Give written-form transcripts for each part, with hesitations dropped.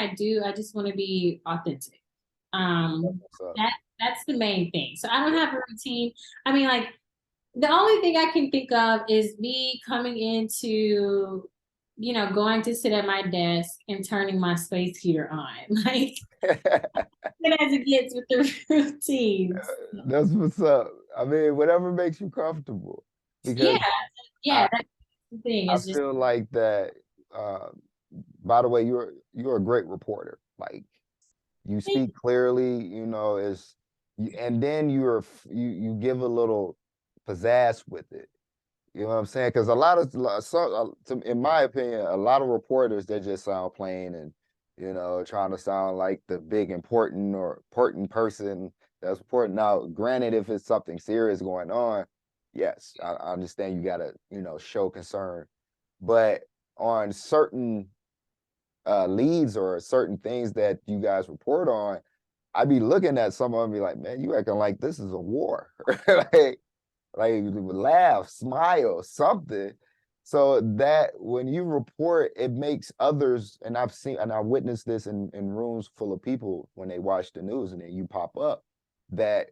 I do, I just want to be authentic. That's the main thing. So I don't have a routine. I mean, like, the only thing I can think of is me coming into, going to sit at my desk and turning my space heater on. Like, as it gets with the routines. That's what's up. I mean, whatever makes you comfortable. Yeah, Because yeah, I, that's the thing. I It's just, feel like that, uh, by the way, you're a great reporter. Like you speak clearly, and then you give a little pizzazz with it. You know what I'm saying? Because a lot of in my opinion, a lot of reporters they just sound plain and trying to sound like the big important person that's important. Now, granted, if it's something serious going on, yes, I understand you gotta show concern, but on certain leads or certain things that you guys report on, I'd be looking at some of them and be like, man, you acting like this is a war. like laugh, smile, something. So that when you report, it makes others, and I witnessed this in rooms full of people when they watch the news and then you pop up, that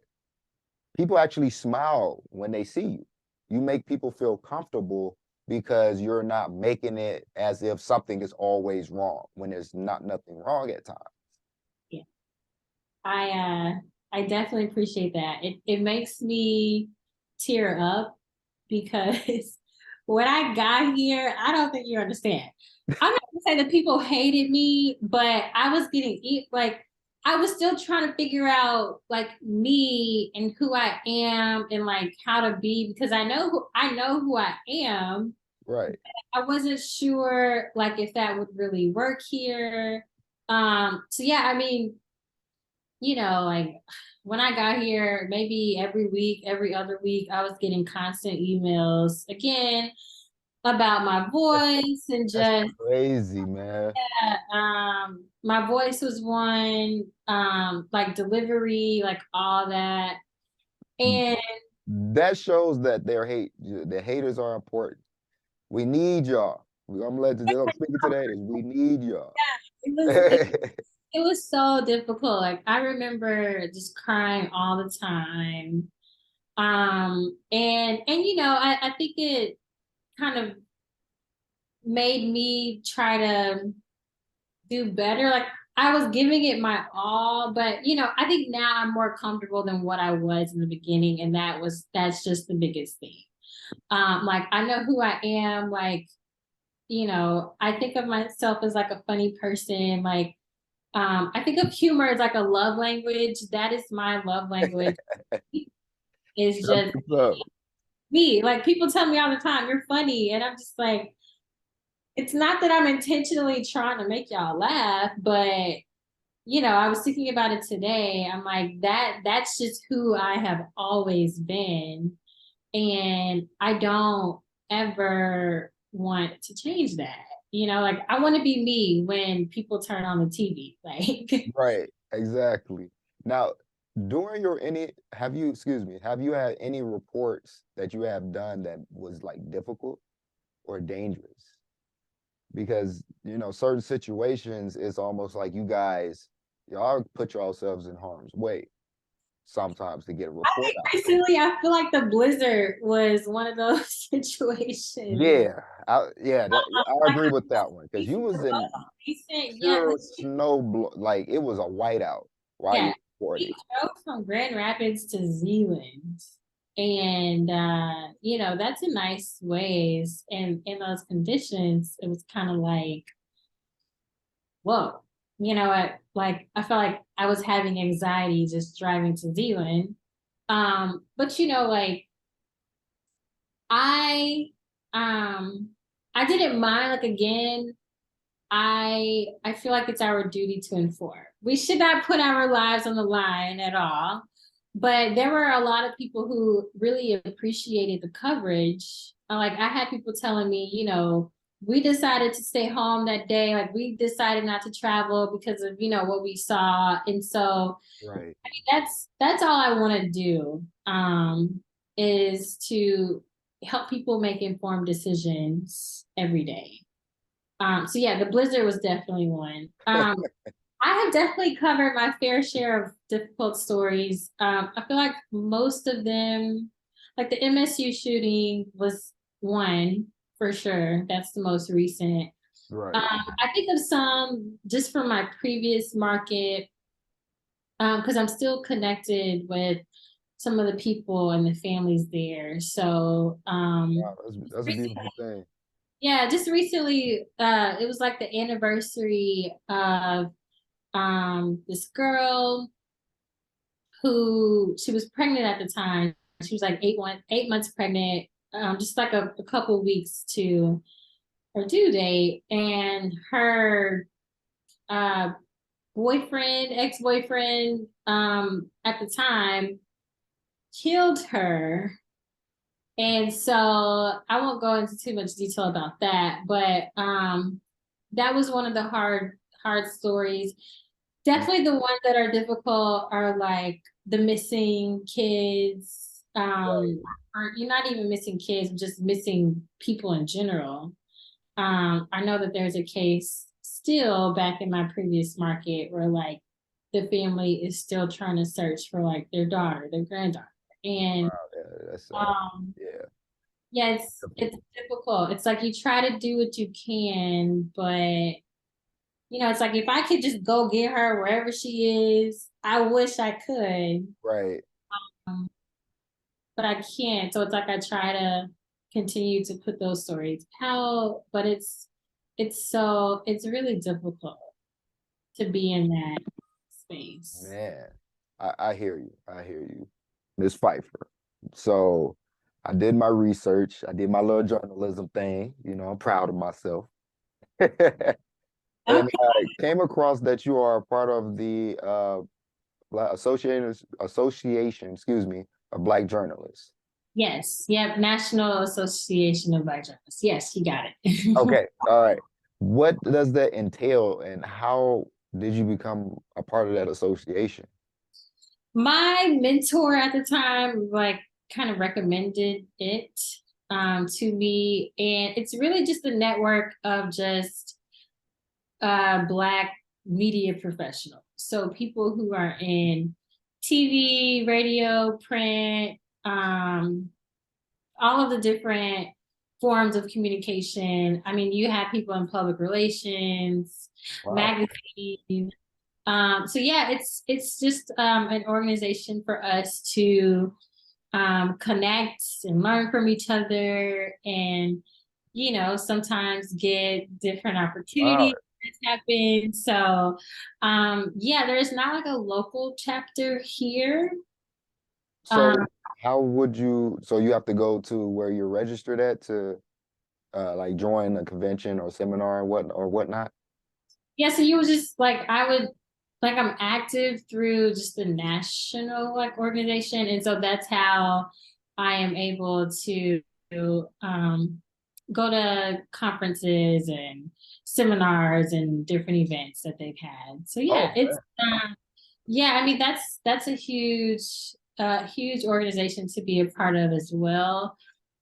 people actually smile when they see you. You make people feel comfortable because you're not making it as if something is always wrong when there's nothing wrong at times. yeah. I definitely appreciate that. It makes me tear up because when I got here, I don't think you understand. I'm not gonna say that people hated me, but I was getting like I was still trying to figure out like me and who I am and like how to be because I know who I am. Right. I wasn't sure like if that would really work here. So yeah, I mean, like when I got here, maybe every week, every other week, I was getting constant emails again about my voice and That's just crazy, man. my voice was one, like delivery, like all that. And That shows that the haters are important. We need y'all. I'm gonna I'm speaking to the haters. We need y'all. it was it, it was so difficult. Like I remember just crying all the time. And I think it kind of made me try to do better. Like I was giving it my all, but I think now I'm more comfortable than what I was in the beginning, and that's just the biggest thing. Like I know who I am. Like I think of myself as like a funny person. Like I think of humor as like a love language. That is my love language. Is That's just what's up. me. Like people tell me all the time, "You're funny," and I'm just like it's not that I'm intentionally trying to make y'all laugh, but I was thinking about it today. I'm like, that's just who I have always been. And I don't ever want to change that. Like I want to be me when people turn on the TV. Like Right, exactly. Now, during your any have you had any reports that you have done that was like difficult or dangerous? Because, certain situations it's almost like y'all put yourselves in harm's way sometimes to get a I report think out. recently I feel like the blizzard was one of those situations. I Like agree with that one because you was in recent, yeah, pure like it was a whiteout while you yeah. were We reporting. drove from Grand Rapids to Zealand. And that's a nice ways. And in those conditions, it was kind of like, whoa. I felt like I was having anxiety just driving to Zealand. But like I um I didn't mind like again, I feel like it's our duty to inform. We should not put our lives on the line at all. But there were a lot of people who really appreciated the coverage. Like I had people telling me, we decided to stay home that day. Like we decided not to travel because of, what we saw. And so Right. I mean, that's all I want to do. Is to help people make informed decisions every day. So yeah, the blizzard was definitely one. I have definitely covered my fair share of difficult stories. I feel like most of them, like the MSU shooting was one for sure. That's the most recent. Right. I think of some just from my previous market, because I'm still connected with some of the people and the families there. So Wow, that's a beautiful thing. yeah, just recently, it was like the anniversary of this girl who she was pregnant at the time. She was like 8 months pregnant, just like a couple weeks to her due date, and her uh boyfriend, ex-boyfriend, at the time killed her. And so I won't go into too much detail about that, but that was one of the hard stories. Mm, Definitely the ones that are difficult are like the missing kids, right. or you're not even missing kids, just missing people in general. I know that there's a case still back in my previous market where like the family is still trying to search for like their daughter, their granddaughter. And Wow, yeah, that's um yeah. yeah, it's difficult. It's like you try to do what you can, but it's like if I could just go get her wherever she is, I wish I could. Right. Um, but I can't. So it's like I try to continue to put those stories out, but it's really difficult to be in that space. Man, I hear you. I hear you. Miss Pfeiffer. So I did my research. I did my little journalism thing. I'm proud of myself. And Okay. I came across that you are a part of the association, excuse me, of Black journalists. Yes. Yep. National Association of Black Journalists. Yes, you got it. Okay, all right. What does that entail, and how did you become a part of that association? My mentor at the time, like, kind of recommended it to me. And it's really just a network of just Black media professionals. So people who are in TV, radio, print, all of the different forms of communication. I mean, you have people in public relations, Wow. magazine. So yeah, it's just an organization for us to connect and learn from each other, and sometimes get different Wow. opportunities that happen. So yeah, there's not like a local chapter here. Um, So how would you, so you have to go to where you're registered at to like join a convention or seminar and whatnot? yeah, so you would just like I would like I'm active through just the national like organization, and so that's how I am able to um go to conferences and seminars and different events that they've had. So yeah, Oh, it's yeah, I mean that's a huge organization to be a part of as well.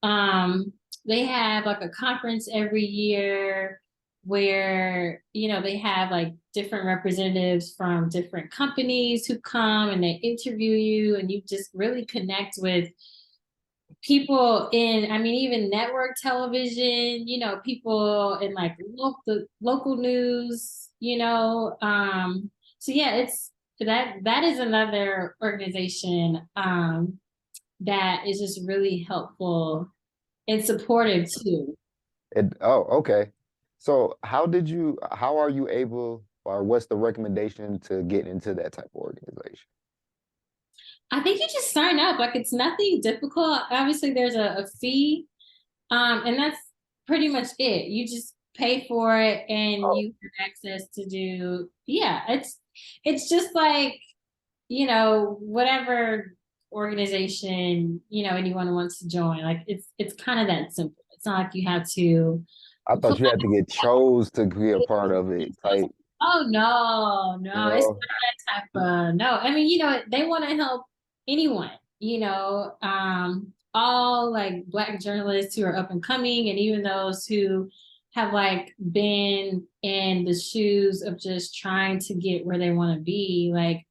Um they have like a conference every year where they have like different representatives from different companies who come and they interview you, and you just really connect with people in, I mean, even network television, people in like local news, so yeah, it's that is another organization that is just really helpful and supportive too. oh, okay. So how are you able, or what's the recommendation to get into that type of organization? I think you just sign up. Like it's nothing difficult. Obviously, there's a fee, and that's pretty much it. You just pay for it, and Oh, you have access to do. Yeah, it's just like whatever organization anyone wants to join. Like it's kind of that simple. It's not like you have to I thought apply. you had to get chose to be a part of it type, Oh no, you no, it's know? not that type of no. I mean, they want to help anyone, all like Black journalists who are up and coming, and even those who have like been in the shoes of just trying to get where they want to be, like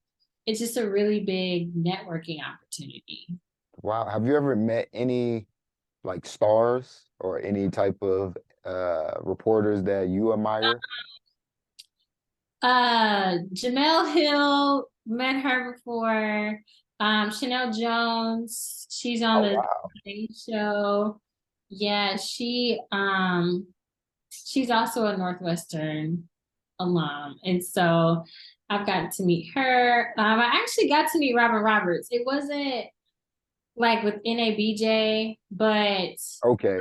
it's just a really big networking opportunity. Wow. Have you ever met any like stars or any type of reporters that you admire? Jamel Hill, met her before. Chanel Jones, she's on Oh the wow. Today Show. Yeah, she's also a Northwestern alum. And so I've gotten to meet her. I actually got to meet Robin Roberts. It wasn't like with NABJ, but Okay.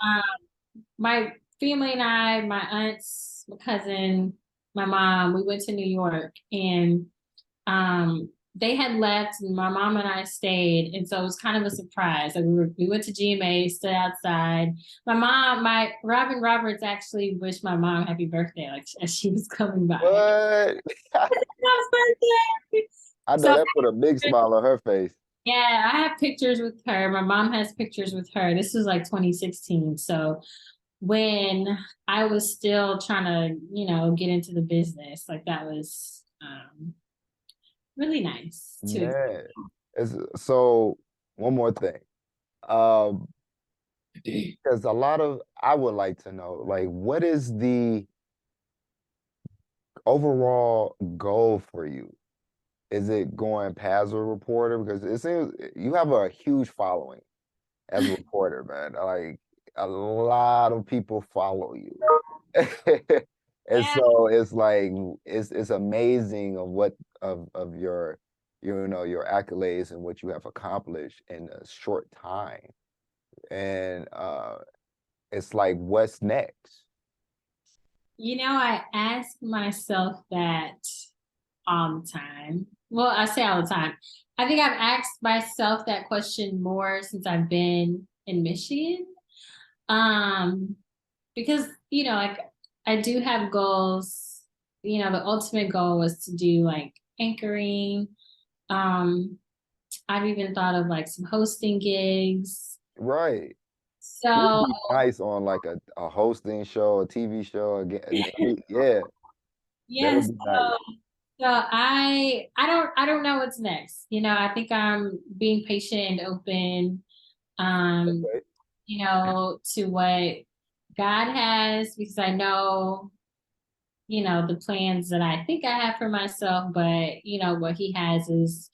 um, my family and I, my aunts, my cousin, my mom, we went to New York and they had left and my mom and I stayed. And so it was kind of a surprise. Like we went to GMA, stood outside. My Robin Roberts actually wished my mom happy birthday, like as she was coming by. What? Mom's birthday. I know So that put a big smile on her face. yeah, I have pictures with her. My mom has pictures with her. This was like 2016. So when I was still trying to, get into the business, like that was really nice to. Man. So one more thing. Um, because a lot of I would like to know, like, what is the overall goal for you? Is it going past a reporter? Because it seems you have a huge following as a reporter, man. Like a lot of people follow you. And Yeah, so it's like it's amazing of what of your your accolades and what you have accomplished in a short time. And it's like what's next? I ask myself that all the time. Well, I say all the time. I think I've asked myself that question more since I've been in Michigan. Um, because, like I do have goals. The ultimate goal was to do like anchoring. Um, I've even thought of like some hosting gigs. Right. You would So be nice on like a hosting show, a TV show again. Yeah, that would yes, be nice. so I don't know what's next. I think I'm being patient and open, um, Okay. to what God has because I know, the plans that I think I have for myself, but what He has is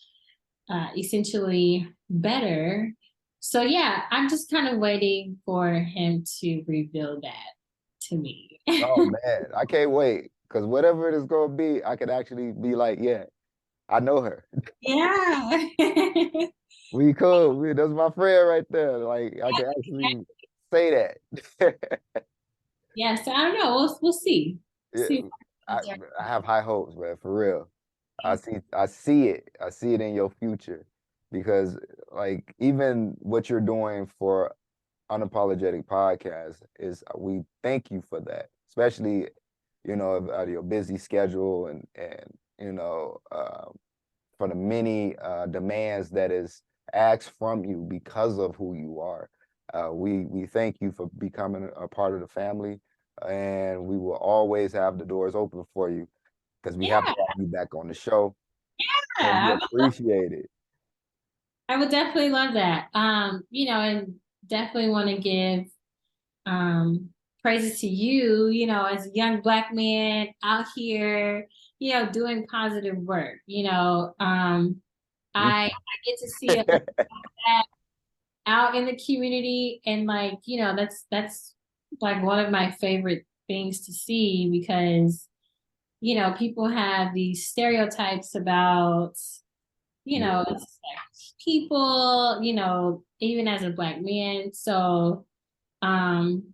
essentially better. So yeah, I'm just kind of waiting for Him to reveal that to me. Oh man, I can't wait because whatever it is going to be, I could actually be like, yeah, I know her. Yeah. We cool. That's my friend right there. Like I can actually say that. Yeah, so I don't know. We'll see. Yeah, See. I I have high hopes, man, for real. I see it. I see it in your future because like even what you're doing for Unapologetic Podcast is we thank you for that, especially out of your busy schedule and for the many demands that is asked from you because of who you are. We thank you for becoming a part of the family, and we will always have the doors open for you because we have Yeah, to have you back on the show, and we I appreciate it. would definitely love that. And definitely want to give um praises to you, as a young Black man out here, doing positive work. I get to see it out in the community and like, that's like one of my favorite things to see because people have these stereotypes about, Yeah, it's like people, even as a Black man. So, um,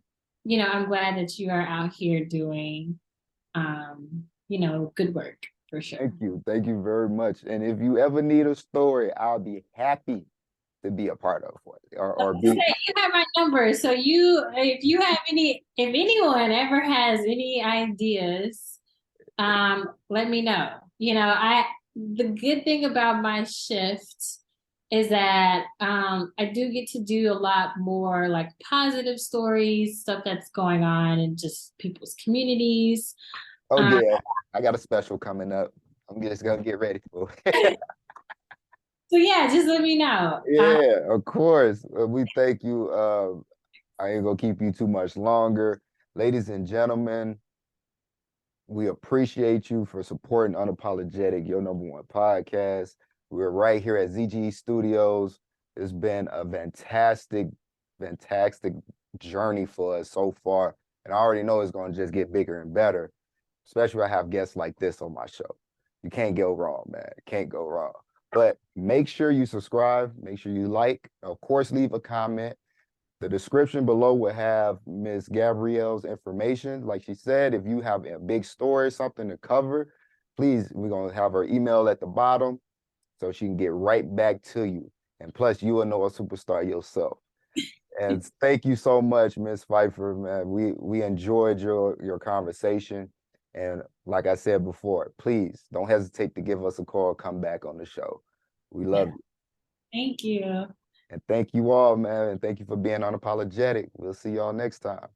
I'm glad that you are out here doing, good work for thank sure. you, thank you very much. And if you ever need a story, I'll be happy to be a part of it or Like I be. said, you have my number. So if anyone ever has any ideas, let me know. The good thing about my shift is that I do get to do a lot more like positive stories, stuff that's going on in just people's communities. Oh Um, yeah, I got a special coming up. I'm just gonna get ready for it. so yeah, just let me know. Yeah, of course. We thank you. I ain't gonna keep you too much longer. Ladies and gentlemen, we appreciate you for supporting Unapologetic, your #1 podcast. We're right here at Z.G.E Studios. It's been a fantastic journey for us so far. And I already know it's gonna just get bigger and better, especially when I have guests like this on my show. You can't go wrong, man. Can't go wrong. But make sure you subscribe, make sure you like, of course, leave a comment. The description below will have Miss Gabrielle's information. Like she said, if you have a big story, something to cover, please, we're going to have her email at the bottom so she can get right back to you. And plus, you will know a superstar yourself. And thank you so much, Miss Phifer, man. We enjoyed your conversation. And like I said before, please don't hesitate to give us a call, come back on the show. We Yeah, love you. thank you. And thank you all, man. And thank you for being unapologetic. We'll see y'all next time.